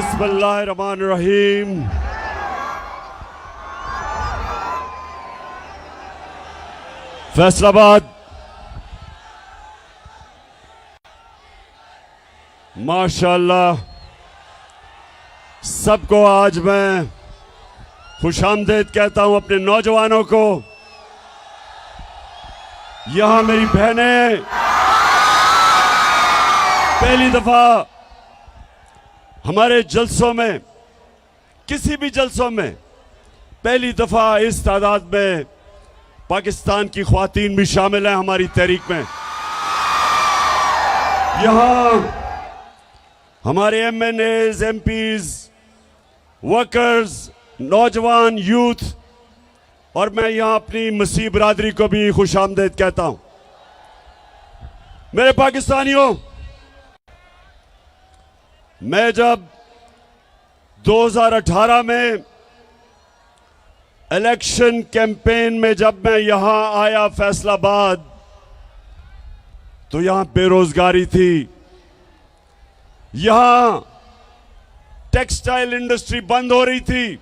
बिस्मिल्लाहिर्रहमानिर्रहीम। फैसलाबाद माशाअल्लाह, सबको आज मैं खुशामदीद कहता हूं, अपने नौजवानों को। यहां मेरी बहनें पहली दफा हमारे जलसों में, किसी भी जलसों में पहली दफा इस तादाद में पाकिस्तान की ख्वातीन भी शामिल हैं हमारी तहरीक में। यहां हमारे एमएनएज, एमपीज, वर्कर्स, नौजवान, यूथ, और मैं यहां अपनी मसीह बरादरी को भी खुशामदीद कहता हूं। मेरे पाकिस्तानियों, मैं जब 2018 में इलेक्शन कैंपेन में जब मैं यहां आया फैसलाबाद, तो यहां बेरोजगारी थी, यहां टेक्सटाइल इंडस्ट्री बंद हो रही थी,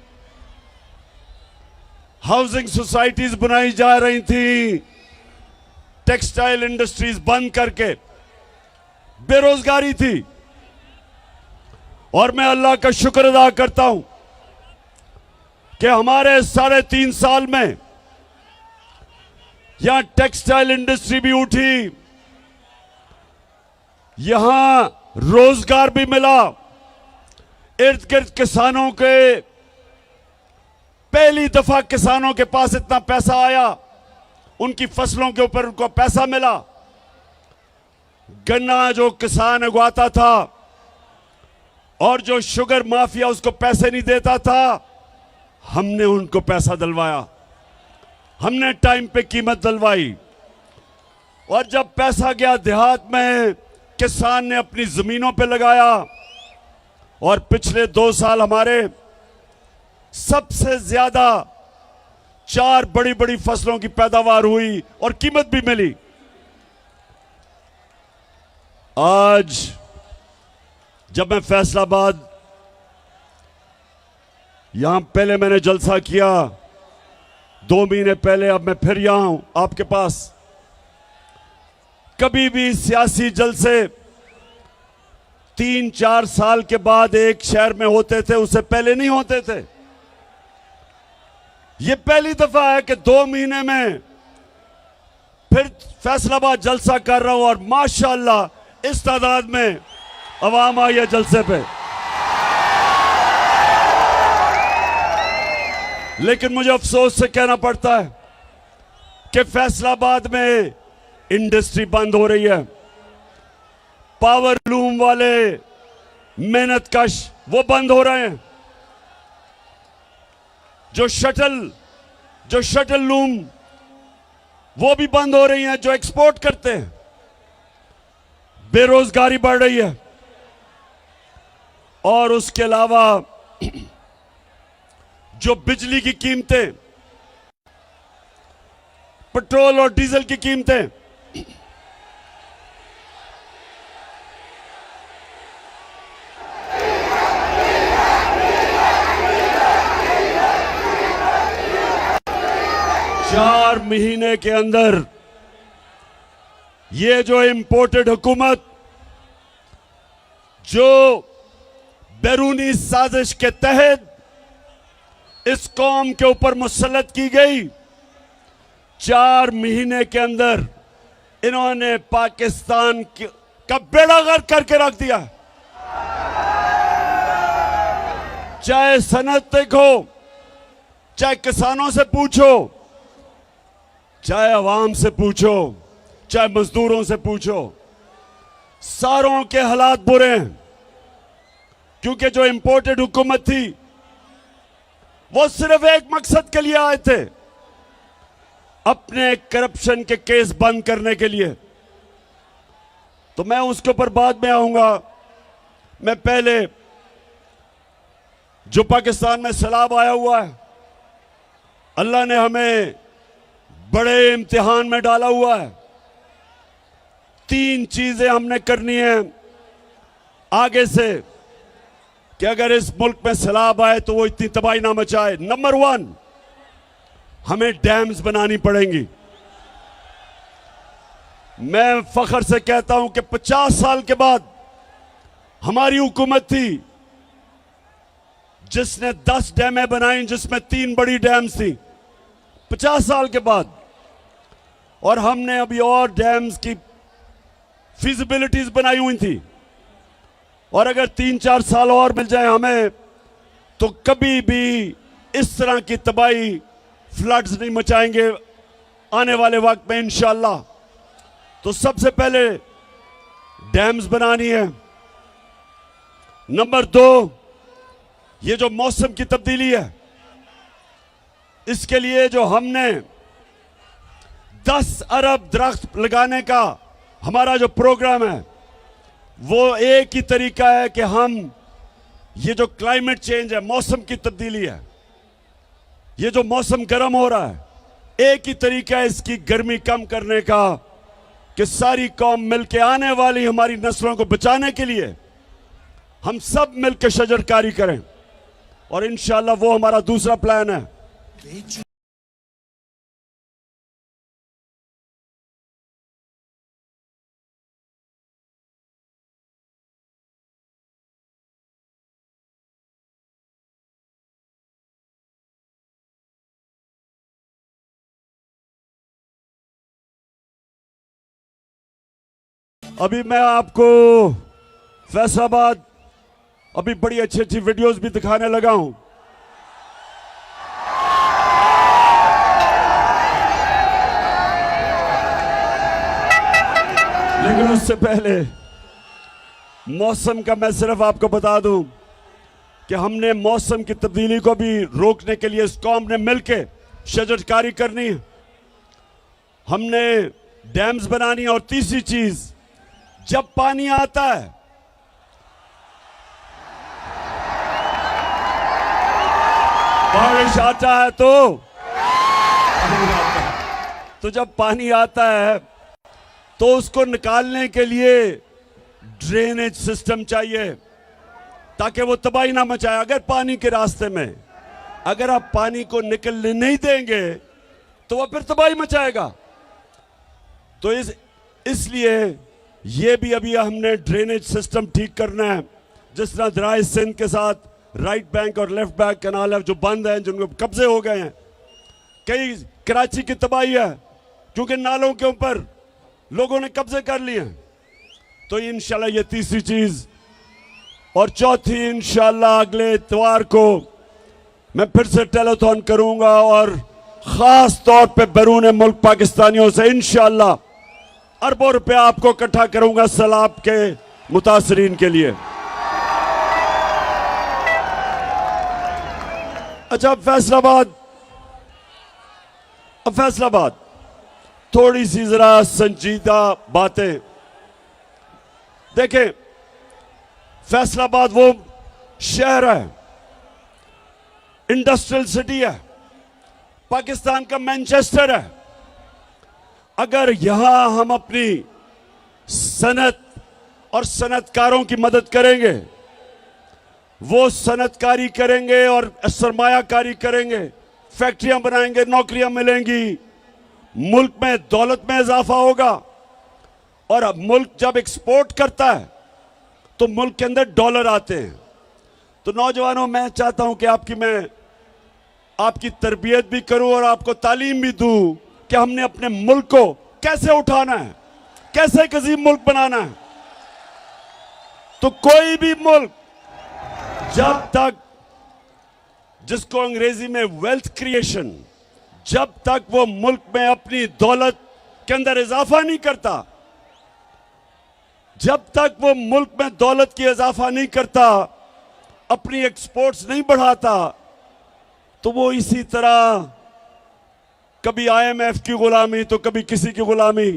हाउसिंग सोसाइटीज बनाई जा रही थी, टेक्सटाइल इंडस्ट्रीज बंद करके बेरोजगारी थी। और मैं अल्लाह का शुक्र अदा करता हूं कि हमारे 3.5 साल में यहां टेक्सटाइल इंडस्ट्री भी उठी, यहां रोजगार भी मिला, इर्द गिर्द किसानों के, पहली दफा किसानों के पास इतना पैसा आया, उनकी फसलों के ऊपर उनको पैसा मिला। गन्ना जो किसान उगाता था और जो शुगर माफिया उसको पैसे नहीं देता था, हमने उनको पैसा दिलवाया, हमने टाइम पे कीमत दिलवाई। और जब पैसा गया देहात में, किसान ने अपनी जमीनों पे लगाया, और पिछले 2 साल हमारे सबसे ज्यादा 4 बड़ी बड़ी फसलों की पैदावार हुई और कीमत भी मिली। आज जब मैं फैसलाबाद, यहां पहले मैंने जलसा किया 2 महीने पहले, अब मैं फिर यहां हूं आपके पास। कभी भी सियासी जलसे 3-4 साल के बाद एक शहर में होते थे, उससे पहले नहीं होते थे। यह पहली दफा है कि 2 महीने में फिर फैसलाबाद जलसा कर रहा हूं, और माशाअल्लाह इस तादाद में अवाम आई है जलसे पे। लेकिन मुझे अफसोस से कहना पड़ता है कि फैसलाबाद में इंडस्ट्री बंद हो रही है, पावर लूम वाले मेहनत कश वो बंद हो रहे हैं, जो शटल लूम वो भी बंद हो रही हैं, जो एक्सपोर्ट करते हैं। बेरोजगारी बढ़ रही है, और उसके अलावा जो बिजली की कीमतें, पेट्रोल और डीजल की कीमतें, चार महीने के अंदर ये जो इंपोर्टेड हुकूमत, जो बैरूनी साजिश के तहत इस कौम के ऊपर मुसल्लत की गई, 4 महीने के अंदर इन्होंने पाकिस्तान का बेड़ा गर्क करके रख दिया। चाहे सनत देखो, चाहे किसानों से पूछो, चाहे अवाम से पूछो, चाहे मजदूरों से पूछो, सारों के हालात बुरे हैं। क्योंकि जो इंपोर्टेड हुकूमत थी वो सिर्फ एक मकसद के लिए आए थे, अपने करप्शन के केस बंद करने के लिए। तो मैं उसके ऊपर बाद में आऊंगा। मैं पहले, जो पाकिस्तान में सैलाब आया हुआ है, अल्लाह ने हमें बड़े इम्तिहान में डाला हुआ है। 3 चीजें हमने करनी है आगे से। कि अगर इस मुल्क में सैलाब आए तो वो इतनी तबाही ना मचाए। नंबर 1, हमें डैम्स बनानी पड़ेंगी। मैं फख्र से कहता हूं कि 50 साल के बाद हमारी हुकूमत थी जिसने 10 डैमें बनाई, जिसमें 3 बड़ी डैम्स थी 50 साल के बाद। और हमने अभी और डैम्स की फिजिबिलिटीज बनाई हुई थी, और अगर 3-4 साल और मिल जाए हमें तो कभी भी इस तरह की तबाही, फ्लड्स नहीं मचाएंगे आने वाले वक्त में इंशाअल्लाह। तो सबसे पहले डैम्स बनानी है। नंबर 2, ये जो मौसम की तब्दीली है, इसके लिए जो हमने 10 अरब दरख्त लगाने का हमारा जो प्रोग्राम है, वो एक ही तरीका है कि हम ये जो क्लाइमेट चेंज है, मौसम की तब्दीली है, ये जो मौसम गर्म हो रहा है, एक ही तरीका है इसकी गर्मी कम करने का कि सारी कौम मिलके आने वाली हमारी नस्लों को बचाने के लिए हम सब मिलकर शजरकारी करें। और इंशाअल्लाह वो हमारा दूसरा प्लान है। अभी मैं आपको फैसलाबाद अभी बड़ी अच्छी अच्छी वीडियोस भी दिखाने लगा हूं। लेकिन उससे पहले मौसम का मैं सिर्फ आपको बता दूं कि हमने मौसम की तब्दीली को भी रोकने के लिए इस कौम ने मिलकर शजरकारी करनी है, हमने डैम्स बनानी है। और तीसरी चीज, जब पानी आता है बारिश आता है तो जब पानी आता है तो उसको निकालने के लिए ड्रेनेज सिस्टम चाहिए ताकि वो तबाही ना मचाए। अगर पानी के रास्ते में अगर आप पानी को निकलने नहीं देंगे तो वह फिर तबाही मचाएगा। तो इसलिए ये भी अभी हमने ड्रेनेज सिस्टम ठीक करना है। जिस तरह दराए सिंध के साथ राइट बैंक और लेफ्ट बैंक कैनाल है जो बंद हैं, जिनको कब्जे हो गए हैं। कई कराची की तबाही है क्योंकि नालों के ऊपर लोगों ने कब्जे कर लिए हैं। तो इंशाल्लाह ये तीसरी चीज। और चौथी, इंशाल्लाह अगले इतवार को मैं फिर से टेलीथॉन करूंगा और खास तौर पे बैरून मुल्क पाकिस्तानियों से इंशाल्लाह अरबों रुपया आपको इकट्ठा करूंगा सैलाब के मुतासरीन के लिए। अच्छा, फैसलाबाद थोड़ी सी जरा संजीदा बातें देखें। फैसलाबाद वो शहर है, इंडस्ट्रियल सिटी है, पाकिस्तान का मैनचेस्टर है। अगर यहां हम अपनी सनत और सनतकारों की मदद करेंगे, वो सनतकारी करेंगे और सरमायाकारी करेंगे, फैक्ट्रियां बनाएंगे, नौकरियां मिलेंगी, मुल्क में दौलत में इजाफा होगा। और अब मुल्क जब एक्सपोर्ट करता है तो मुल्क के अंदर डॉलर आते हैं। तो नौजवानों, मैं चाहता हूं कि मैं आपकी तरबियत भी करूं और आपको तालीम भी दूं कि हमने अपने मुल्क को कैसे उठाना है, कैसे एक अजीम मुल्क बनाना है। तो कोई भी मुल्क जब तक, जिसको अंग्रेजी में वेल्थ क्रिएशन, जब तक वो मुल्क में अपनी दौलत के अंदर इजाफा नहीं करता, जब तक वो मुल्क में दौलत की इजाफा नहीं करता, अपनी एक्सपोर्ट्स नहीं बढ़ाता, तो वो इसी तरह कभी IMF की गुलामी तो कभी किसी की गुलामी,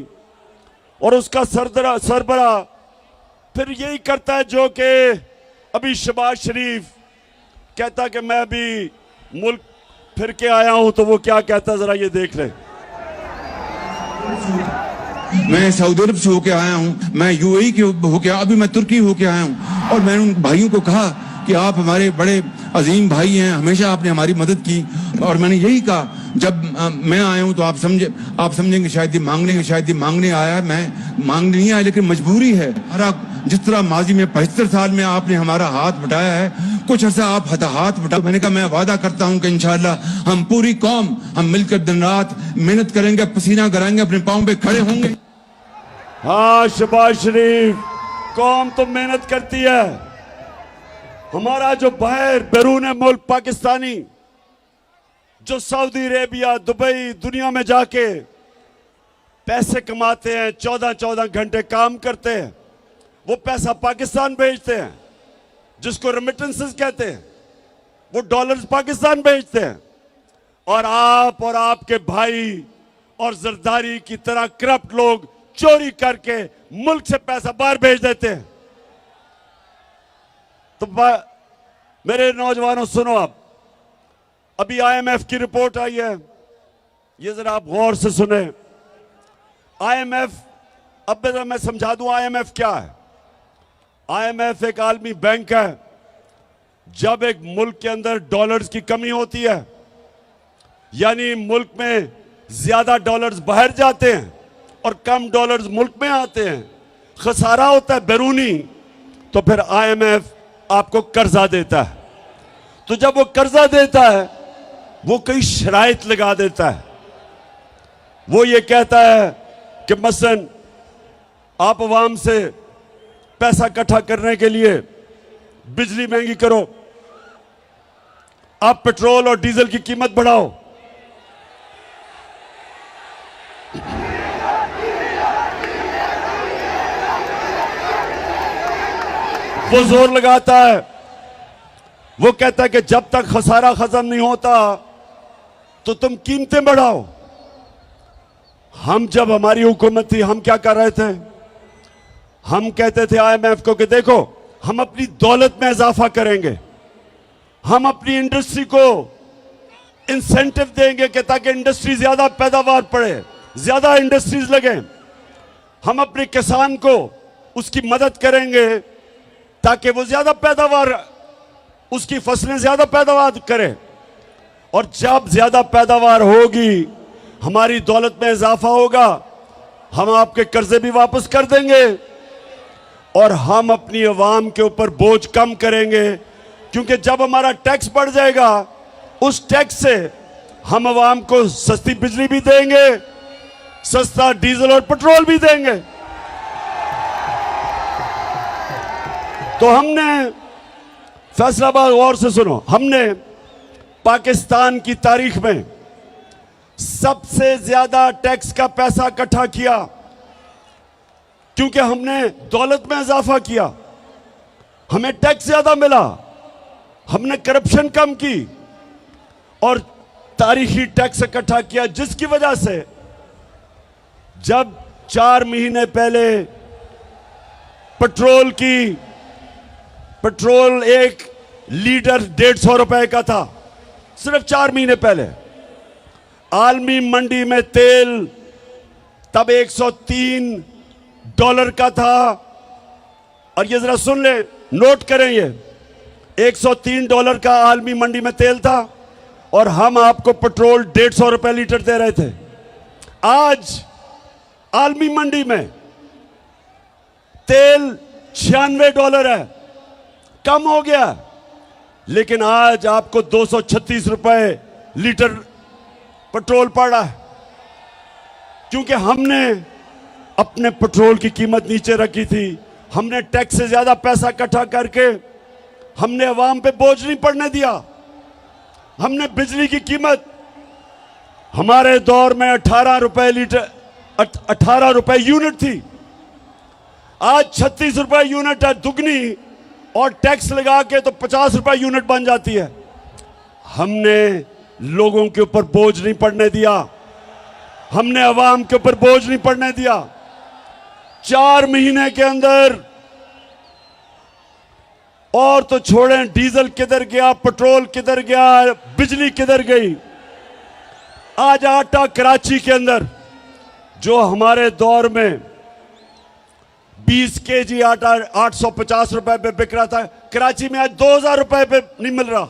और उसका सरबरा फिर यही करता है जो कि अभी शहबाज शरीफ कहता कि मैं भी मुल्क फिर के आया हूं। तो वो क्या कहता, जरा ये देख लें। मैं सऊदी अरब से होके आया हूं, मैं UAE के होके, अभी मैं तुर्की होके आया हूं। और मैंने उन भाइयों को कहा कि आप हमारे बड़े अजीम भाई हैं, हमेशा आपने हमारी मदद की। और मैंने यही कहा, जब मैं आया हूं तो आप समझेंगे शायद ये मांगने आया। मैं मांगने नहीं आया, लेकिन मजबूरी है। जिस तरह माजी में 75 साल में आपने हमारा हाथ बटाया है, कुछ अर्सा आप हाथ बटा। मैंने कहा मैं वादा करता हूं कि इंशाअल्लाह हम पूरी कौम हम मिलकर दिन रात मेहनत करेंगे, पसीना कराएंगे, अपने पांव पे खड़े होंगे। हाँ शहबाज शरीफ, कौम तो मेहनत करती है। हमारा जो बाहर बैरून मुल्क पाकिस्तानी जो सऊदी अरेबिया, दुबई, दुनिया में जाके पैसे कमाते हैं, 14-14 घंटे काम करते हैं, वो पैसा पाकिस्तान भेजते हैं, जिसको रेमिटेंसेस कहते हैं। वो डॉलर्स पाकिस्तान भेजते हैं। और आप और आपके भाई और जरदारी की तरह करप्ट लोग चोरी करके मुल्क से पैसा बाहर भेज देते हैं। तो मेरे नौजवानों सुनो, आप अभी आईएमएफ की रिपोर्ट आई है, ये जरा आप गौर से सुने। आईएमएफ, अब जरा मैं समझा दूं आईएमएफ क्या है। आईएमएफ एक आलमी बैंक है। जब एक मुल्क के अंदर डॉलर्स की कमी होती है, यानी मुल्क में ज्यादा डॉलर्स बाहर जाते हैं और कम डॉलर्स मुल्क में आते हैं, खसारा होता है बैरूनी, तो फिर आईएमएफ आपको कर्जा देता है। तो जब वो कर्जा देता है, वो कई शराइत लगा देता है। वो ये कहता है कि मसलन आप अवाम से पैसा इकट्ठा करने के लिए बिजली महंगी करो, आप पेट्रोल और डीजल की कीमत बढ़ाओ, वो जोर लगाता है। वो कहता है कि जब तक खसारा खत्म नहीं होता तो तुम कीमतें बढ़ाओ। हम जब हमारी हुकूमत थी, हम क्या कर रहे थे? हम कहते थे आईएमएफ को कि देखो, हम अपनी दौलत में इजाफा करेंगे, हम अपनी इंडस्ट्री को इंसेंटिव देंगे कि ताकि इंडस्ट्री ज्यादा पैदावार पड़े, ज्यादा इंडस्ट्रीज लगे। हम अपने किसान को उसकी मदद करेंगे ताकि वो ज्यादा पैदावार, उसकी फसलें ज्यादा पैदावार करे। और जब ज्यादा पैदावार होगी, हमारी दौलत में इजाफा होगा, हम आपके कर्जे भी वापस कर देंगे और हम अपनी अवाम के ऊपर बोझ कम करेंगे। क्योंकि जब हमारा टैक्स बढ़ जाएगा, उस टैक्स से हम अवाम को सस्ती बिजली भी देंगे, सस्ता डीजल और पेट्रोल भी देंगे। तो हमने फैसलाबाद, गौर से सुनो, हमने पाकिस्तान की तारीख में सबसे ज्यादा टैक्स का पैसा इकट्ठा किया, क्योंकि हमने दौलत में इजाफा किया, हमें टैक्स ज्यादा मिला, हमने करप्शन कम की और तारीखी टैक्स इकट्ठा किया, जिसकी वजह से जब 4 महीने पहले पेट्रोल 1 लीटर 150 रुपए का था, सिर्फ 4 महीने पहले आलमी मंडी में तेल तब $103 का था। और ये जरा सुन ले, नोट करें, ये $103 का आलमी मंडी में तेल था और हम आपको पेट्रोल 150 रुपए लीटर दे रहे थे। आज आलमी मंडी में तेल $96 है, कम हो गया, लेकिन आज आपको 236 रुपए लीटर पेट्रोल पड़ रहा है, क्योंकि हमने अपने पेट्रोल की कीमत नीचे रखी थी। हमने टैक्स से ज्यादा पैसा इकट्ठा करके हमने अवाम पे बोझ नहीं पड़ने दिया। हमने बिजली की कीमत, हमारे दौर में 18 रुपए लीटर, 18 रुपए यूनिट थी, आज 36 रुपए यूनिट है, दुगनी, और टैक्स लगा के तो 50 रुपए यूनिट बन जाती है। हमने लोगों के ऊपर बोझ नहीं पड़ने दिया, हमने अवाम के ऊपर बोझ नहीं पड़ने दिया। 4 महीने के अंदर, और तो छोड़ें डीजल किधर गया, पेट्रोल किधर गया, बिजली किधर गई। आज आटा कराची के अंदर जो हमारे दौर में 20 केजी आटा 850 रुपए पे बिक रहा था, कराची में आज 2000 रुपए पे नहीं मिल रहा।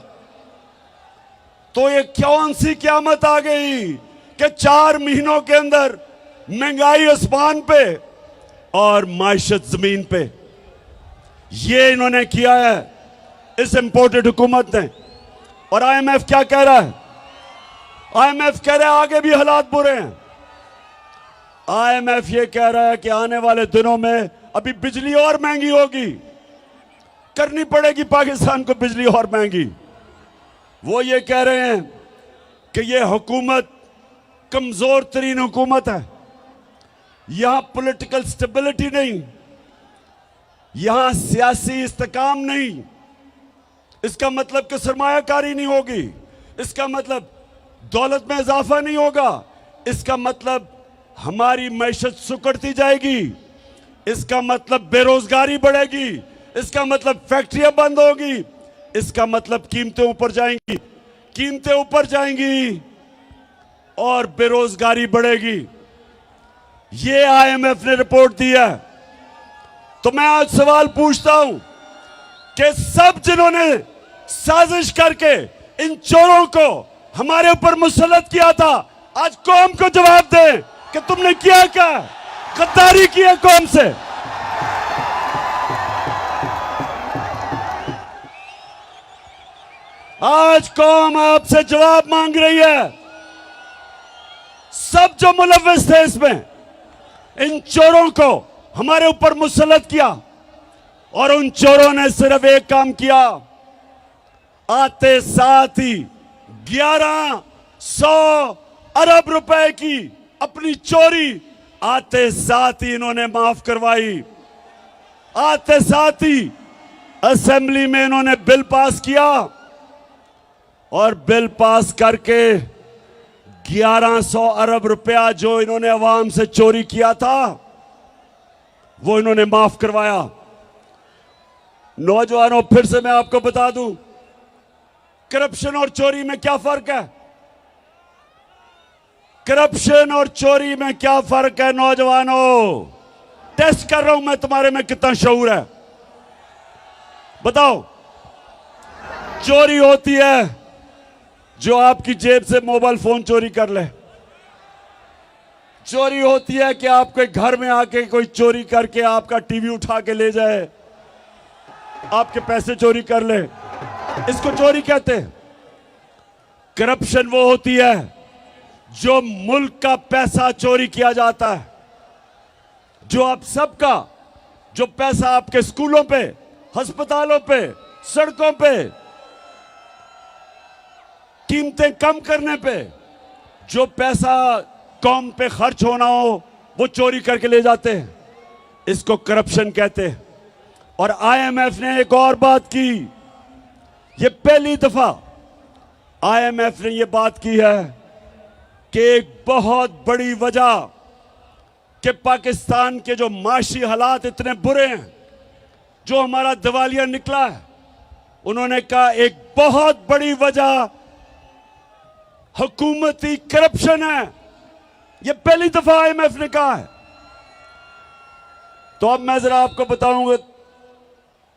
तो ये कौन सी क़यामत आ गई कि 4 महीनों के अंदर महंगाई आसमान पे और माइशत जमीन पे। ये इन्होंने किया है इस इंपोर्टेड हुकूमत ने। और आईएमएफ क्या कह रहा है? आईएमएफ कह रहा है आगे भी हालात बुरे हैं। आईएमएफ ये कह रहा है कि आने वाले दिनों में अभी बिजली और महंगी होगी, करनी पड़ेगी पाकिस्तान को बिजली और महंगी। वो ये कह रहे हैं कि ये हुकूमत कमजोर तरीन हुकूमत है, यहां पॉलिटिकल स्टेबिलिटी नहीं, यहां सियासी इस्तेकाम नहीं। इसका मतलब कि सरमायाकारी नहीं होगी, इसका मतलब दौलत में इजाफा नहीं होगा, इसका मतलब हमारी मैशत सुकड़ती जाएगी, इसका मतलब बेरोजगारी बढ़ेगी, इसका मतलब फैक्ट्रियां बंद होगी, इसका मतलब कीमतें ऊपर जाएंगी, कीमतें ऊपर जाएंगी और बेरोजगारी बढ़ेगी। ये आईएमएफ ने रिपोर्ट दी है। तो मैं आज सवाल पूछता हूं कि सब जिन्होंने साजिश करके इन चोरों को हमारे ऊपर मुसल्लत किया था, आज कौम को जवाब दें कि तुमने किया क्या? गद्दारी की है कौम से। आज कौम आपसे जवाब मांग रही है। सब जो मुलव्विस थे इसमें, इन चोरों को हमारे ऊपर मुसल्लत किया और उन चोरों ने सिर्फ एक काम किया, आते साथ ही 1100 अरब रुपए की अपनी चोरी आते साथ ही इन्होंने माफ करवाई। आते साथ ही असेंबली में इन्होंने बिल पास किया और बिल पास करके 1100 अरब रुपया जो इन्होंने अवाम से चोरी किया था वो इन्होंने माफ करवाया। नौजवानों, फिर से मैं आपको बता दूं, करप्शन और चोरी में क्या फर्क है? करप्शन और चोरी में क्या फर्क है नौजवानों? टेस्ट कर रहा हूं मैं तुम्हारे में कितना शऊर है। बताओ। चोरी होती है जो आपकी जेब से मोबाइल फोन चोरी कर ले। चोरी होती है कि आपके घर में आके कोई चोरी करके आपका टीवी उठा के ले जाए, आपके पैसे चोरी कर ले, इसको चोरी कहते हैं। करप्शन वो होती है जो मुल्क का पैसा चोरी किया जाता है, जो आप सबका, जो पैसा आपके स्कूलों पे, अस्पतालों पे, सड़कों पे, कीमतें कम करने पे, जो पैसा कौम पे खर्च होना हो वो चोरी करके ले जाते हैं, इसको करप्शन कहते हैं। और आईएमएफ ने एक और बात की, ये पहली दफा आईएमएफ ने ये बात की है कि एक बहुत बड़ी वजह कि पाकिस्तान के जो माशी हालात इतने बुरे हैं, जो हमारा दिवालिया निकला है, उन्होंने कहा एक बहुत बड़ी वजह हुकूमती करप्शन है। ये पहली दफा आईएमएफ ने कहा है। तो अब मैं जरा आपको बताऊंगा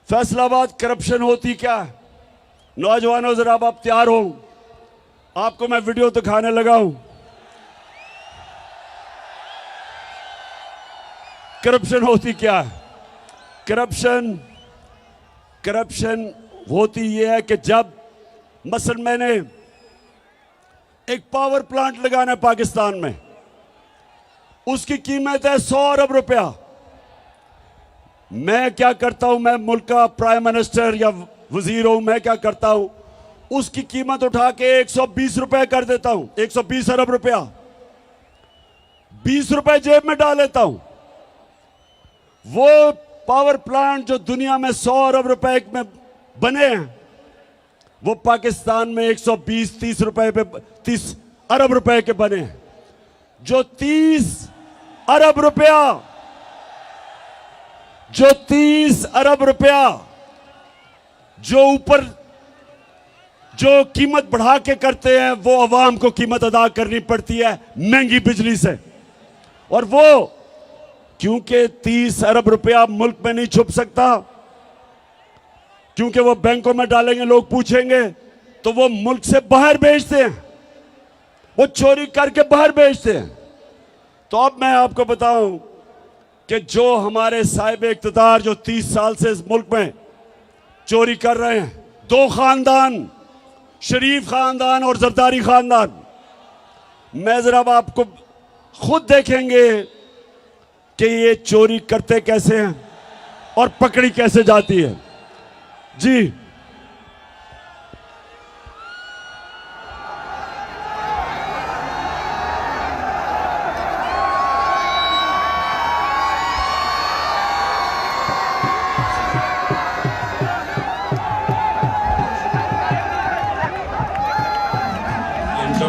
फैसलाबाद करप्शन होती क्या है। नौजवानों, जरा अब आप तैयार हो, आपको मैं वीडियो दिखाने लगा हूं। करप्शन होती क्या है? करप्शन होती यह है कि जब मसलन मैंने एक पावर प्लांट लगाना है पाकिस्तान में, उसकी कीमत है 100 अरब रुपया। मैं क्या करता हूं, मैं मुल्क का प्राइम मिनिस्टर या वजीर हूं, मैं क्या करता हूं, उसकी कीमत उठा के 120 रुपए कर देता हूं, 120 अरब रुपया, 20 रुपए जेब में डाल लेता हूं। वो पावर प्लांट जो दुनिया में 100 अरब रुपए में बने हैं, वो पाकिस्तान में 120-30 रुपए पे 30 अरब रुपए के बने हैं। जो 30 अरब रुपया, जो 30 अरब रुपया जो ऊपर जो कीमत बढ़ा के करते हैं, वो अवाम को कीमत अदा करनी पड़ती है महंगी बिजली से। और वो क्योंकि 30 अरब रुपया मुल्क में नहीं छुप सकता, क्योंकि वो बैंकों में डालेंगे, लोग पूछेंगे, तो वो मुल्क से बाहर भेजते हैं, वो चोरी करके बाहर भेजते हैं। तो अब मैं आपको बताऊं कि जो हमारे साहिब इख्तियार जो 30 साल से इस मुल्क में चोरी कर रहे हैं, 2 खानदान, शरीफ खानदान और जरदारी खानदान, मैं जरा अब आपको खुद देखेंगे कि ये चोरी करते कैसे हैं और पकड़ी कैसे जाती है। जी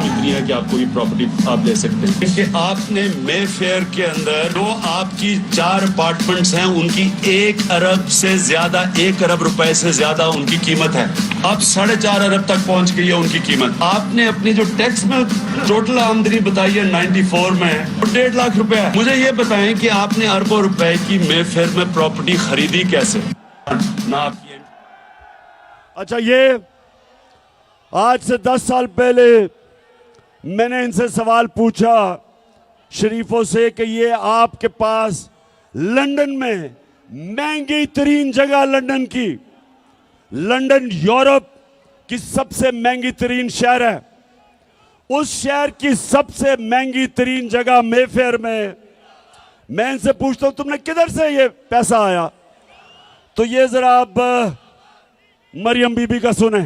इतनी है कि आपको ये प्रॉपर्टी आप ले सकते हैं कि आपने मे फेयर के अंदर जो आपकी 4 अपार्टमेंट्स हैं उनकी 1 अरब से ज्यादा, 1 अरब रुपए से ज्यादा उनकी कीमत है। अब 4.5 अरब तक पहुंच गई है उनकी कीमत। आपने अपनी जो टैक्स में टोटल आमदनी बताई है 94 में 1.5 लाख रुपए है। मुझे ये बताएं कि आपने अरबों रुपए की मे फेयर में प्रॉपर्टी खरीदी कैसे? ना आपकी। अच्छा, ये आज से 10 साल पहले मैंने इनसे सवाल पूछा शरीफों से कि ये आपके पास लंदन में महंगी तरीन जगह, लंदन यूरोप की सबसे महंगी तरीन शहर है, उस शहर की सबसे महंगी तरीन जगह मेफेयर में मैं इनसे पूछता हूं तुमने किधर से ये पैसा आया? तो ये जरा अब मरियम बीबी का सुने।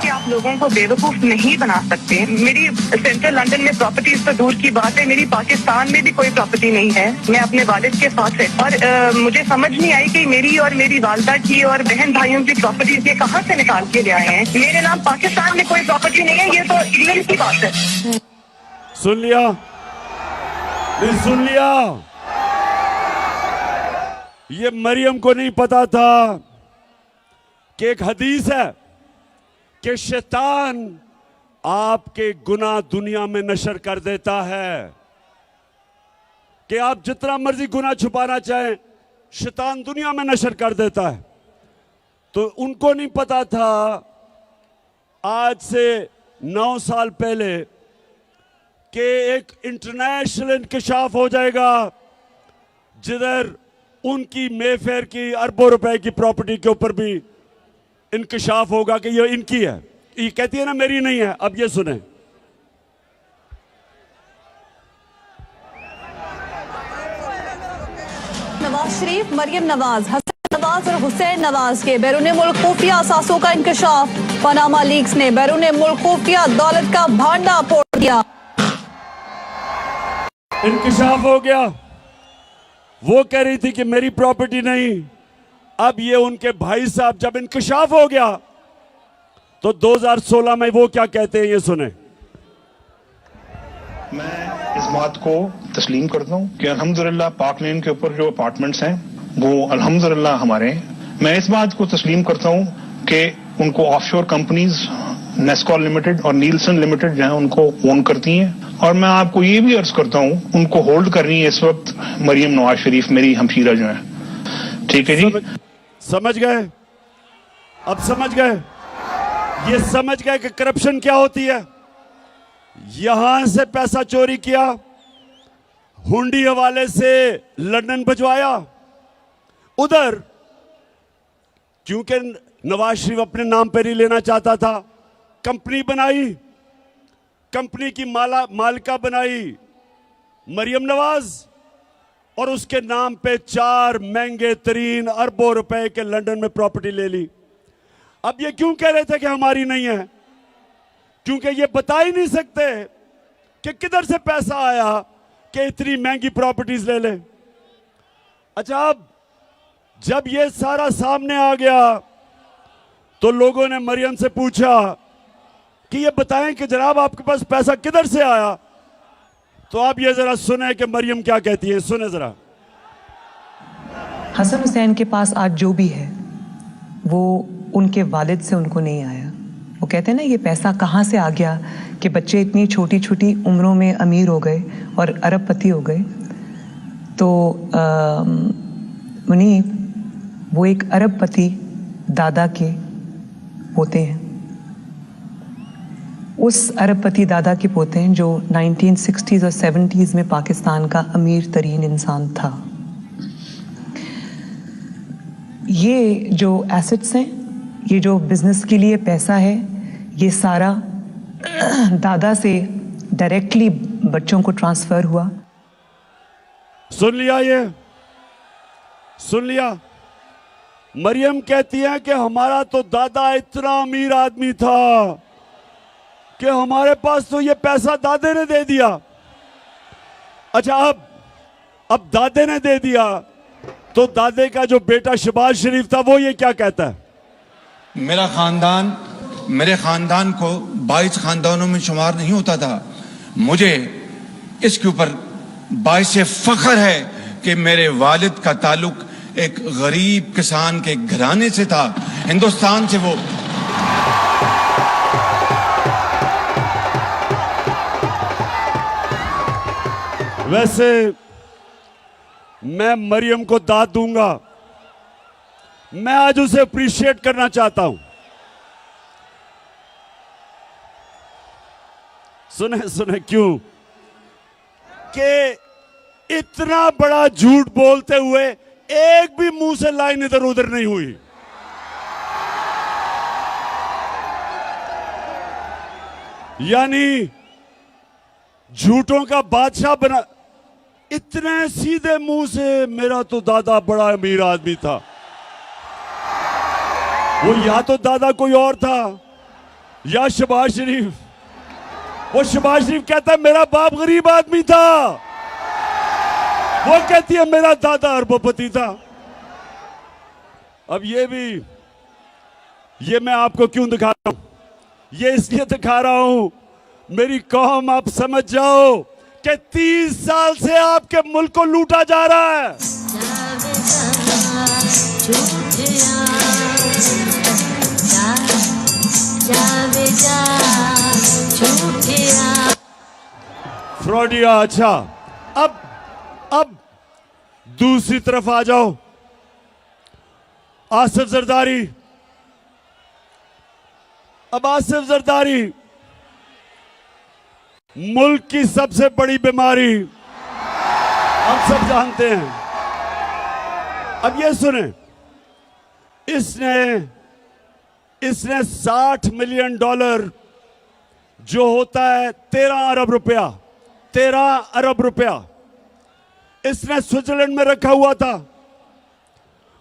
कि आप लोगों को बेवकूफ नहीं बना सकते। मेरी सेंट्रल लंदन में प्रॉपर्टीज तो दूर की बात है, मेरी पाकिस्तान में भी कोई प्रॉपर्टी नहीं है। मैं अपने वालिद के साथ है और मुझे समझ नहीं आई कि मेरी और मेरी वालदा की और बहन भाइयों की प्रॉपर्टीज ये कहाँ से निकाल के ले आए हैं। मेरे नाम पाकिस्तान में कोई प्रॉपर्टी नहीं है, ये तो इलीगल की बात है। सुन लिया, सुन लिया। ये मरियम को नहीं पता था कि एक हदीस है कि शैतान आपके गुनाह दुनिया में नशर कर देता है, कि आप जितना मर्जी गुनाह छुपाना चाहें शैतान दुनिया में नशर कर देता है। तो उनको नहीं पता था आज से 9 साल पहले कि एक इंटरनेशनल इंकशाफ हो जाएगा जिधर उनकी मेफेयर की अरबों रुपए की प्रॉपर्टी के ऊपर भी इंकशाफ होगा कि ये इनकी है। ये कहती है ना मेरी नहीं है। अब ये सुने, नवाज शरीफ, मरियम नवाज, हसन नवाज और हुसैन नवाज के बैरून मुल्क खुफिया असासों का इंकशाफ। पनामा लीक्स ने बैरून मुल्क खुफिया दौलत का भांडा फोड़ दिया। इंकशाफ हो गया। वो कह रही थी कि मेरी प्रॉपर्टी नहीं। अब ये उनके भाई साहब जब इंकशाफ हो गया तो 2016 में वो क्या कहते हैं, ये सुने। मैं इस बात को तस्लीम करता हूँ कि अल्हम्दुलिल्लाह पाक लेन के ऊपर जो अपार्टमेंट्स हैं वो अल्हम्दुलिल्लाह हमारे हैं। मैं इस बात को तस्लीम करता हूँ कि उनको ऑफशोर कंपनीज नेस्कॉल लिमिटेड और नीलसन लिमिटेड जो है उनको ओन करती हैं। और मैं आपको ये भी अर्ज करता हूँ उनको होल्ड कर रही है इस वक्त मरियम नवाज शरीफ, मेरी हमशीरा जो है। ठीक है जी, समझ गए? अब समझ गए? ये समझ गए कि करप्शन क्या होती है। यहां से पैसा चोरी किया, हुंडी हवाले से लंदन भिजवाया, उधर क्योंकि नवाज शरीफ अपने नाम पर ही लेना चाहता था, कंपनी बनाई, कंपनी की मालिका बनाई मरियम नवाज और उसके नाम पे 4 महंगे तरीन अरबों रुपए के लंदन में प्रॉपर्टी ले ली। अब ये क्यों कह रहे थे कि हमारी नहीं है? क्योंकि ये बता ही नहीं सकते कि किधर से पैसा आया कि इतनी महंगी प्रॉपर्टीज ले ले। अच्छा, अब जब ये सारा सामने आ गया तो लोगों ने मरियम से पूछा कि ये बताएं कि जनाब आपके पास पैसा किधर से आया। तो आप ये जरा सुने कि मरियम क्या कहती है, सुने जरा। हसन हुसैन के पास आज जो भी है वो उनके वालिद से उनको नहीं आया, वो कहते हैं ना, ये पैसा कहाँ से आ गया कि बच्चे इतनी छोटी छोटी उम्रों में अमीर हो गए और अरबपति हो गए। तो मुनीब वो एक अरबपति दादा के पोते हैं, उस अरबपति दादा के पोते हैं जो 1960s और 70s में पाकिस्तान का अमीर तरीन इंसान था। ये जो एसेट्स हैं, ये जो बिजनेस के लिए पैसा है, ये सारा दादा से डायरेक्टली बच्चों को ट्रांसफर हुआ। सुन लिया, ये सुन लिया। मरियम कहती है कि हमारा तो दादा इतना अमीर आदमी था कि हमारे पास तो ये पैसा दादे ने दे दिया। अच्छा, अब दादे ने दे दिया तो दादे का जो बेटा शहबाज शरीफ था वो ये क्या कहता है? मेरे खानदान को 22 खानदानों में शुमार नहीं होता था। मुझे इसके ऊपर बाइस फख्र है कि मेरे वालिद का ताल्लुक एक गरीब किसान के घराने से था, हिंदुस्तान से। वो वैसे मैं मरियम को दाद दूंगा, मैं आज उसे अप्रिशिएट करना चाहता हूं। सुने सुने क्यों कि इतना बड़ा झूठ बोलते हुए एक भी मुंह से लाइन इधर उधर नहीं हुई। यानी झूठों का बादशाह बना, इतने सीधे मुंह से मेरा तो दादा बड़ा अमीर आदमी था। वो या तो दादा कोई और था या शहबाज शरीफ। वो शहबाज शरीफ कहता है मेरा बाप गरीब आदमी था, वो कहती है मेरा दादा अरबपति था। अब ये मैं आपको क्यों दिखा रहा हूं? ये इसलिए दिखा रहा हूं मेरी कौम आप समझ जाओ कि 30 साल से आपके मुल्क को लूटा जा रहा है। फ्रॉडिया। अच्छा, अब दूसरी तरफ आ जाओ। आसिफ जरदारी। अब आसिफ जरदारी मुल्क की सबसे बड़ी बीमारी हम सब जानते हैं। अब ये सुने, इसने $60 मिलियन जो होता है 13 अरब रुपया इसने स्विट्जरलैंड में रखा हुआ था।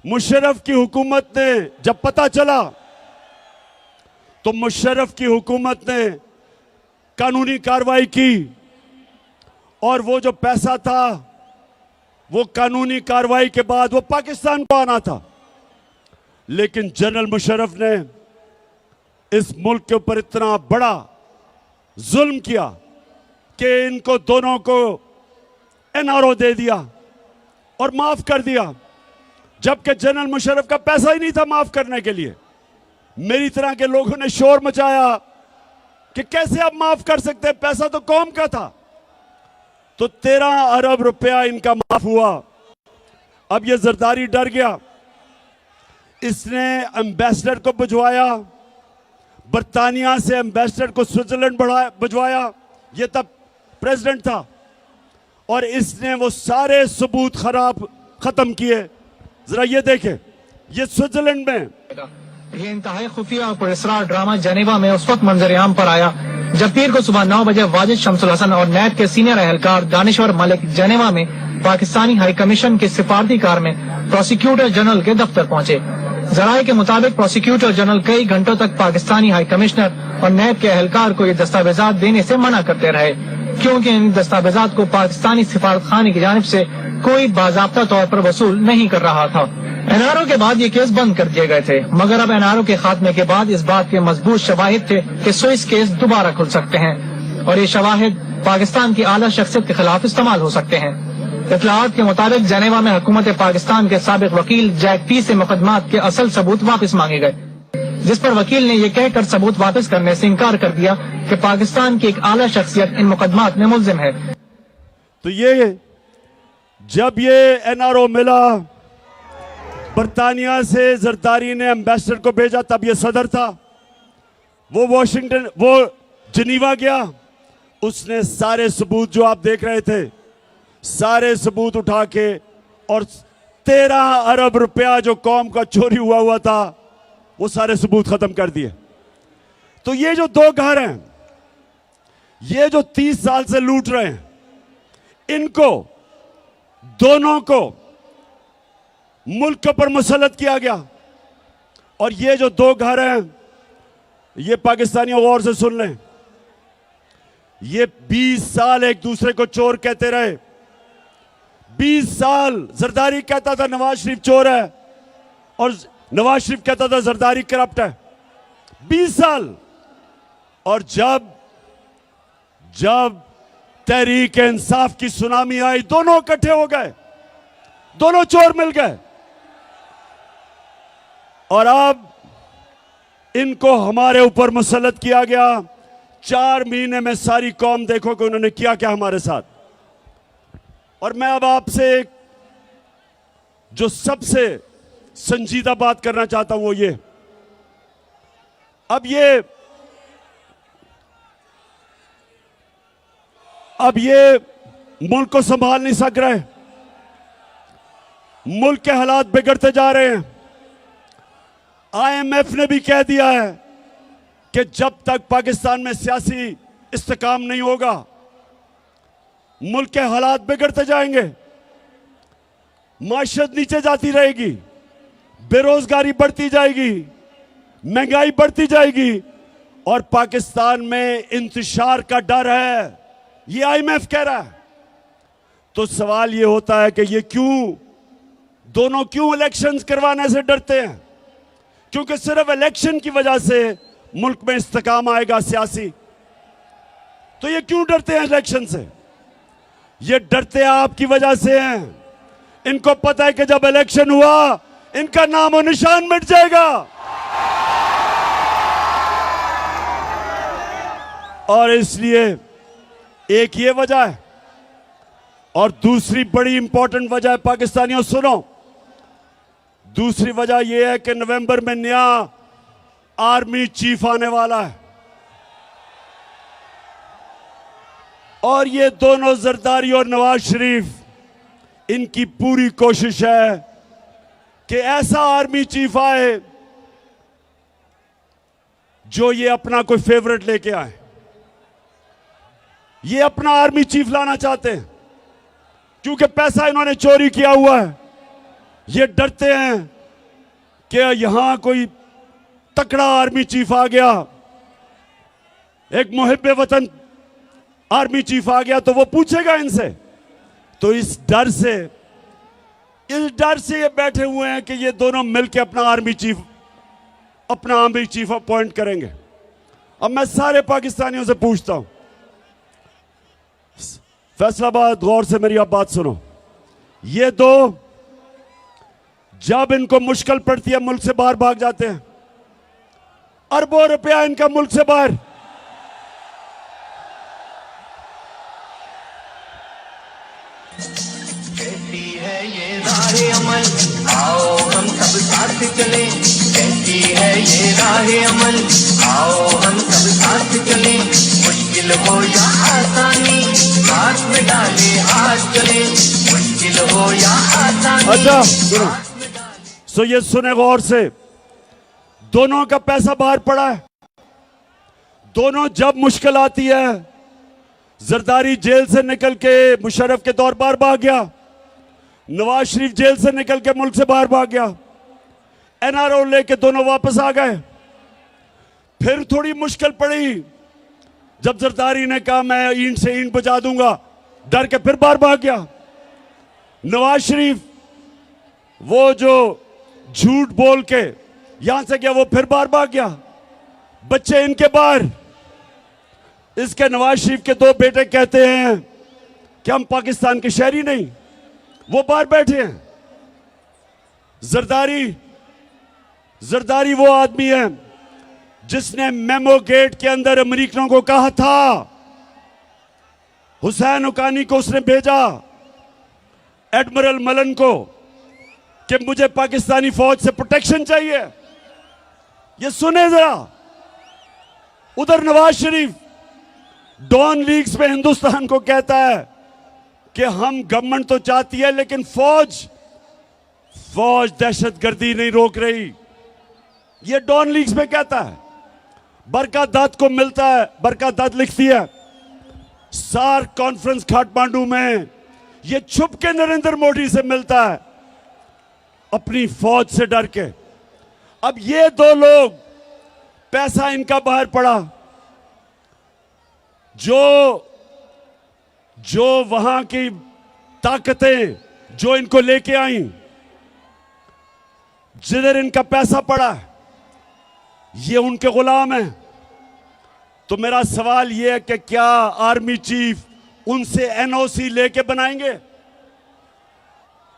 मुशर्रफ की हुकूमत ने जब पता चला तो मुशर्रफ की हुकूमत ने कानूनी कार्रवाई की और वो जो पैसा था वो कानूनी कार्रवाई के बाद वो पाकिस्तान को आना था। लेकिन जनरल मुशर्रफ ने इस मुल्क के ऊपर इतना बड़ा जुल्म किया कि इनको दोनों को एनआरओ दे दिया और माफ कर दिया, जबकि जनरल मुशर्रफ का पैसा ही नहीं था माफ करने के लिए। मेरी तरह के लोगों ने शोर मचाया कि कैसे आप माफ कर सकते हैं, पैसा तो कौम का था। तो 13 अरब रुपया इनका माफ हुआ। अब ये जरदारी डर गया, इसने एम्बेसडर को भिजवाया, बर्तानिया से एम्बेसडर को स्विट्जरलैंड भिजवाया, ये तब प्रेसिडेंट था, और इसने वो सारे सबूत खत्म किए। जरा ये देखें, ये स्विट्जरलैंड में ये इंतहाई खुफिया और पुरस्कार ड्रामा जेनेवा में उस वक्त मंजर-ए-आम पर आया जब पीर को सुबह 9 बजे वाजिद शमसुल हसन और नैब के सीनियर एहलकार दानिश्वर मलिक जेनेवा में पाकिस्तानी हाई कमीशन की सिफारती कार में प्रोसिक्यूटर जनरल के दफ्तर पहुंचे। जराये के मुताबिक प्रोसिक्यूटर जनरल कई घंटों तक पाकिस्तानी हाई कमिश्नर और नैब के एहलकार को ये दस्तावेजात देने से मना करते रहे, क्योंकि इन दस्तावेजात को पाकिस्तानी सिफारत खाने की जानिब से कोई बाज़ाब्ता तौर पर वसूल नहीं कर रहा था। एनआरओ के बाद ये केस बंद कर दिए गए थे, मगर अब एनआरओ के खात्मे के बाद इस बात के मजबूत शवाहिद थे कि स्विस केस दोबारा खुल सकते हैं और ये शवाहिद पाकिस्तान की आला शख्सियत के खिलाफ इस्तेमाल हो सकते हैं। इत्तलाआत के मुताबिक जेनेवा में हुकूमत पाकिस्तान के साबिक वकील जैक पी से मुकदमात के असल सबूत वापस मांगे गए। जिस पर वकील ने ये कहकर सबूत वापस करने से इनकार कर दिया कि पाकिस्तान की एक आला शख्सियत इन मुकदमात में मुल्जिम है। तो ये जब ये एनआरओ मिला बरतानिया से, जरदारी ने एम्बेसडर को भेजा, तब ये सदर था, वो जिनीवा गया, उसने सारे सबूत जो आप देख रहे थे, सारे सबूत उठा के और 13 अरब रुपया जो कौम का चोरी हुआ था वो सारे सबूत खत्म कर दिए। तो ये जो दो घर हैं, ये जो 30 साल से लूट रहे हैं, इनको दोनों को मुल्क पर मुसल्लत किया गया। और ये जो दो घर हैं, ये पाकिस्तानियों गौर से सुन लें, ये 20 साल एक दूसरे को चोर कहते रहे। 20 साल जरदारी कहता था नवाज शरीफ चोर है और नवाज शरीफ कहता था जरदारी करप्ट है। 20 साल। और जब तहरीक इंसाफ की सुनामी आई, दोनों इकट्ठे हो गए, दोनों चोर मिल गए। और अब इनको हमारे ऊपर मुसल्लत किया गया। 4 महीने में सारी कौम देखो कि उन्होंने किया क्या हमारे साथ। और मैं अब आपसे जो सबसे संजीदा बात करना चाहता हूं वो ये, अब ये मुल्क को संभाल नहीं सक रहे, मुल्क के हालात बिगड़ते जा रहे हैं। IMF ने भी कह दिया है कि जब तक पाकिस्तान में सियासी इस्तेकाम नहीं होगा, मुल्क के हालात बिगड़ते जाएंगे, माशरत नीचे जाती रहेगी, बेरोजगारी बढ़ती जाएगी, महंगाई बढ़ती जाएगी और पाकिस्तान में इंतशार का डर है, ये IMF कह रहा है। तो सवाल ये होता है कि ये दोनों क्यों इलेक्शंस करवाने से डरते हैं? क्योंकि सिर्फ इलेक्शन की वजह से मुल्क में इस्तेकाम आएगा सियासी। तो ये क्यों डरते हैं इलेक्शन से? ये डरते आपकी वजह से हैं। इनको पता है कि जब इलेक्शन हुआ इनका नाम और निशान मिट जाएगा। और इसलिए एक ये वजह है। और दूसरी बड़ी इंपॉर्टेंट वजह है, पाकिस्तानियों सुनो, दूसरी वजह यह है कि नवंबर में नया आर्मी चीफ आने वाला है। और ये दोनों जरदारी और नवाज शरीफ, इनकी पूरी कोशिश है कि ऐसा आर्मी चीफ आए जो ये अपना कोई फेवरेट लेके आए। ये अपना आर्मी चीफ लाना चाहते हैं क्योंकि पैसा इन्होंने चोरी किया हुआ है। ये डरते हैं कि यहां कोई तकड़ा आर्मी चीफ आ गया, एक मुहिब्बे वतन आर्मी चीफ आ गया तो वो पूछेगा इनसे। तो इस डर से ये बैठे हुए हैं कि ये दोनों मिलकर अपना आर्मी चीफ अपॉइंट करेंगे। अब मैं सारे पाकिस्तानियों से पूछता हूं, फैसलाबाद, गौर से मेरी आप बात सुनो। ये दो जब इनको मुश्किल पड़ती है मुल्क से बाहर भाग जाते हैं। अरबों रुपया इनका मुल्क से बाहर। कहती है ये राह अमल, आओ हम सब साथ चले। कहती है ये राह अमल, आओ हम सब साथ चले। मुश्किल हो या आसानी, हाथ में डाले हाथ चले। मुश्किल हो या आसानी। अच्छा सुनो, सो ये सुने गौर से, दोनों का पैसा बाहर पड़ा है। दोनों जब मुश्किल आती है, जरदारी जेल से निकल के मुशर्रफ के दौर पर भाग गया, नवाज शरीफ जेल से निकल के मुल्क से बाहर भाग गया, एनआरओ लेके दोनों वापस आ गए। फिर थोड़ी मुश्किल पड़ी, जब जरदारी ने कहा मैं ईंट से ईंट बजा दूंगा, डर के फिर बाहर भाग गया। नवाज शरीफ वो जो झूठ बोल के यहां से गया, वो फिर बाहर भाग गया। बच्चे इनके बाहर, इसके नवाज शरीफ के 2 बेटे कहते हैं कि हम पाकिस्तान के शहरी नहीं, वो बाहर बैठे हैं। जरदारी वो आदमी है जिसने मेमो गेट के अंदर अमेरिकनों को कहा था, हुसैन हुक्कानी को उसने भेजा, एडमिरल मलन को, कि मुझे पाकिस्तानी फौज से प्रोटेक्शन चाहिए। ये सुने जरा, उधर नवाज शरीफ डॉन लीग्स में हिंदुस्तान को कहता है कि हम गवर्नमेंट तो चाहती है लेकिन फौज दहशतगर्दी नहीं रोक रही। ये डॉन लीग्स में कहता है। बरकत दत्त को मिलता है, बरकत दत्त लिखती है सार्क कॉन्फ्रेंस काठमांडू में, ये छुप के नरेंद्र मोदी से मिलता है अपनी फौज से डर के। अब ये दो लोग, पैसा इनका बाहर पड़ा, जो वहां की ताकतें जो इनको लेके आई, जिधर इनका पैसा पड़ा, ये उनके गुलाम हैं। तो मेरा सवाल यह है कि क्या आर्मी चीफ उनसे एनओसी लेके बनाएंगे?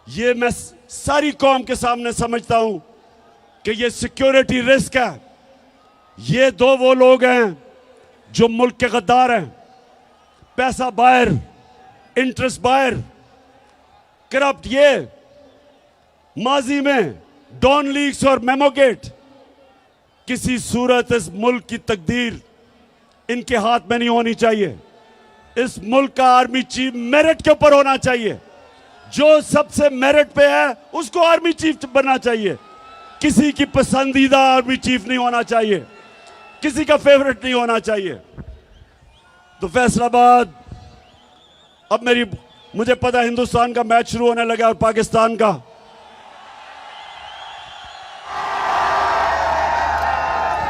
ये मैं सारी कौम के सामने समझता हूं कि ये सिक्योरिटी रिस्क है। ये दो वो लोग हैं जो मुल्क के गद्दार हैं। पैसा बाहर, इंटरेस्ट बाहर, करप्ट। ये माजी में डॉन लीग्स और मेमोगेट, किसी सूरत इस मुल्क की तकदीर इनके हाथ में नहीं होनी चाहिए। इस मुल्क का आर्मी चीफ मेरिट के ऊपर होना चाहिए। जो सबसे मेरिट पे है उसको आर्मी चीफ बनना चाहिए। किसी की पसंदीदा आर्मी चीफ नहीं होना चाहिए, किसी का फेवरेट नहीं होना चाहिए। तो फैसलाबाद, अब मुझे पता है हिंदुस्तान का मैच शुरू होने लगा और पाकिस्तान का।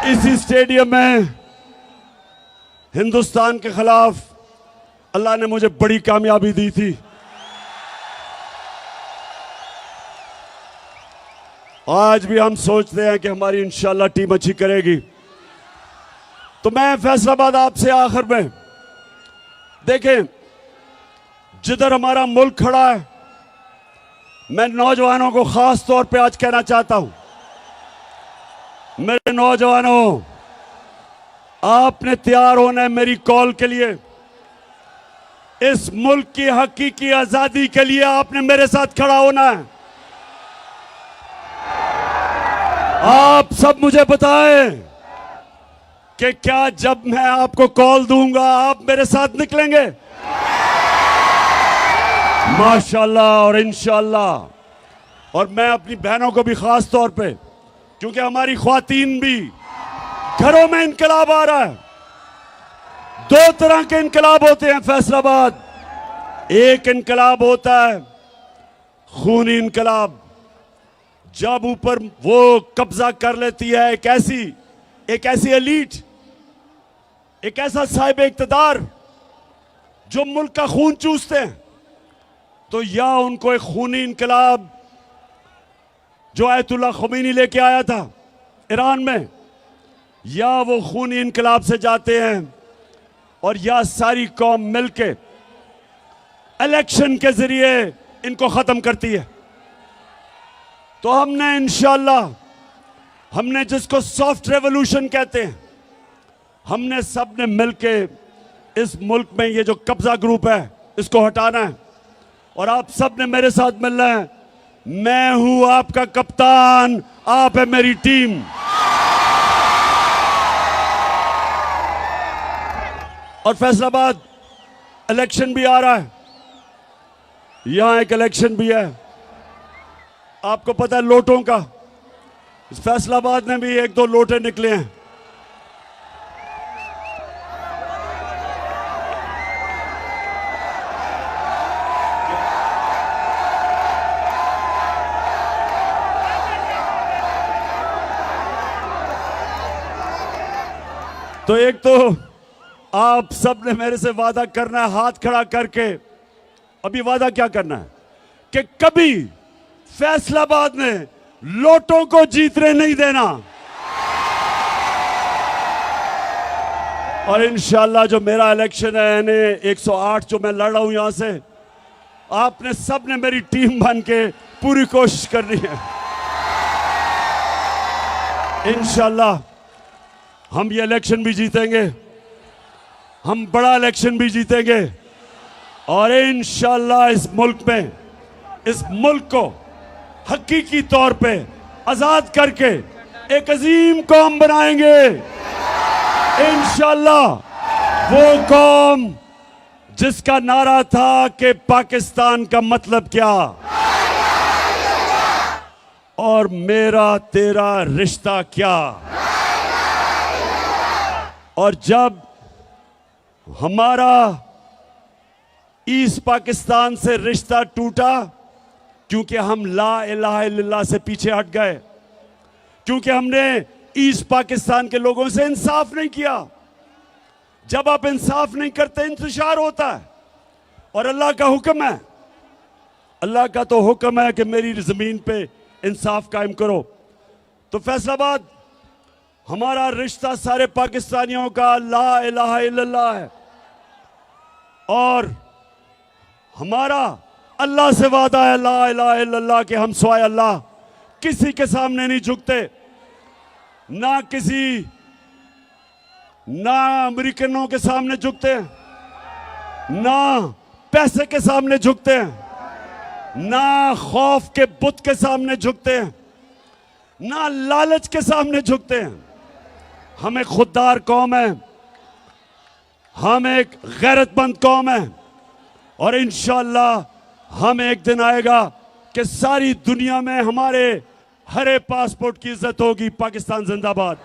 इसी स्टेडियम में हिंदुस्तान के खिलाफ अल्लाह ने मुझे बड़ी कामयाबी दी थी। आज भी हम सोचते हैं कि हमारी इंशाल्लाह टीम अच्छी करेगी। तो मैं फैसलाबाद आपसे आखिर में, देखें जिधर हमारा मुल्क खड़ा है, मैं नौजवानों को खास तौर पे आज कहना चाहता हूं, मेरे नौजवानों, आपने तैयार होना है मेरी कॉल के लिए। इस मुल्क की हकीकी आजादी के लिए आपने मेरे साथ खड़ा होना है। आप सब मुझे बताएं कि क्या जब मैं आपको कॉल दूंगा आप मेरे साथ निकलेंगे? माशाल्लाह और इंशाल्लाह। और मैं अपनी बहनों को भी खास तौर पे, क्योंकि हमारी ख्वातीन भी घरों में इनकलाब आ रहा है। दो तरह के इनकलाब होते हैं फैसलाबाद। एक इनकलाब होता है खूनी इनकलाब, जब ऊपर वो कब्जा कर लेती है एक ऐसी एलीट, एक ऐसा साहिब इक्तदार जो मुल्क का खून चूसते हैं। तो या उनको एक खूनी इनकलाब जो आयतुल्लाह ख़ुमैनी लेके आया था ईरान में, या वो खूनी इनकलाब से जाते हैं और या सारी कौम मिलके इलेक्शन के जरिए इनको खत्म करती है। तो हमने इंशाल्लाह, हमने जिसको सॉफ्ट रेवोल्यूशन कहते हैं, हमने सब ने मिलके इस मुल्क में ये जो कब्जा ग्रुप है इसको हटाना है। और आप सब ने मेरे साथ मिलना है। मैं हूं आपका कप्तान, आप है मेरी टीम। और फैसलाबाद इलेक्शन भी आ रहा है, यहां एक इलेक्शन भी है, आपको पता है लोटों का। फैसलाबाद में भी एक दो लोटे निकले हैं। तो एक तो आप सब ने मेरे से वादा करना है हाथ खड़ा करके। अभी वादा क्या करना है कि कभी फैसलाबाद में लोटों को जीतने नहीं देना। और इंशाल्लाह जो मेरा इलेक्शन है यानी 108 जो मैं लड़ रहा हूं यहां से, आपने सब ने मेरी टीम बन के पूरी कोशिश करनी है। इंशाल्लाह हम ये इलेक्शन भी जीतेंगे, हम बड़ा इलेक्शन भी जीतेंगे और इंशाअल्लाह इस मुल्क को हकीकी तौर पे आजाद करके एक अजीम कौम बनाएंगे। इंशाअल्लाह वो कौम जिसका नारा था कि पाकिस्तान का मतलब क्या और मेरा तेरा रिश्ता क्या। और जब हमारा ईस्ट पाकिस्तान से रिश्ता टूटा, क्योंकि हम ला इलाहा इल्लल्लाह से पीछे हट गए, क्योंकि हमने ईस्ट पाकिस्तान के लोगों से इंसाफ नहीं किया। जब आप इंसाफ नहीं करते इंतशार होता है और अल्लाह का हुक्म है, अल्लाह का तो हुक्म है कि मेरी जमीन पे इंसाफ कायम करो। तो फैसलाबाद हमारा रिश्ता सारे पाकिस्तानियों का ला इलाहा इल्लल्लाह है और हमारा अल्लाह से वादा है ला इलाहा इल्लल्लाह कि हम सिवाय अल्लाह किसी के सामने नहीं झुकते, ना अमेरिकनों के सामने झुकते हैं, ना पैसे के सामने झुकते हैं, ना खौफ के बुत के सामने झुकते हैं, ना लालच के सामने झुकते हैं। हम एक खुददार कौम है, हम एक गैरतमंद कौम है और इंशाअल्लाह हम एक दिन आएगा कि सारी दुनिया में हमारे हरे पासपोर्ट की इज्जत होगी। पाकिस्तान जिंदाबाद।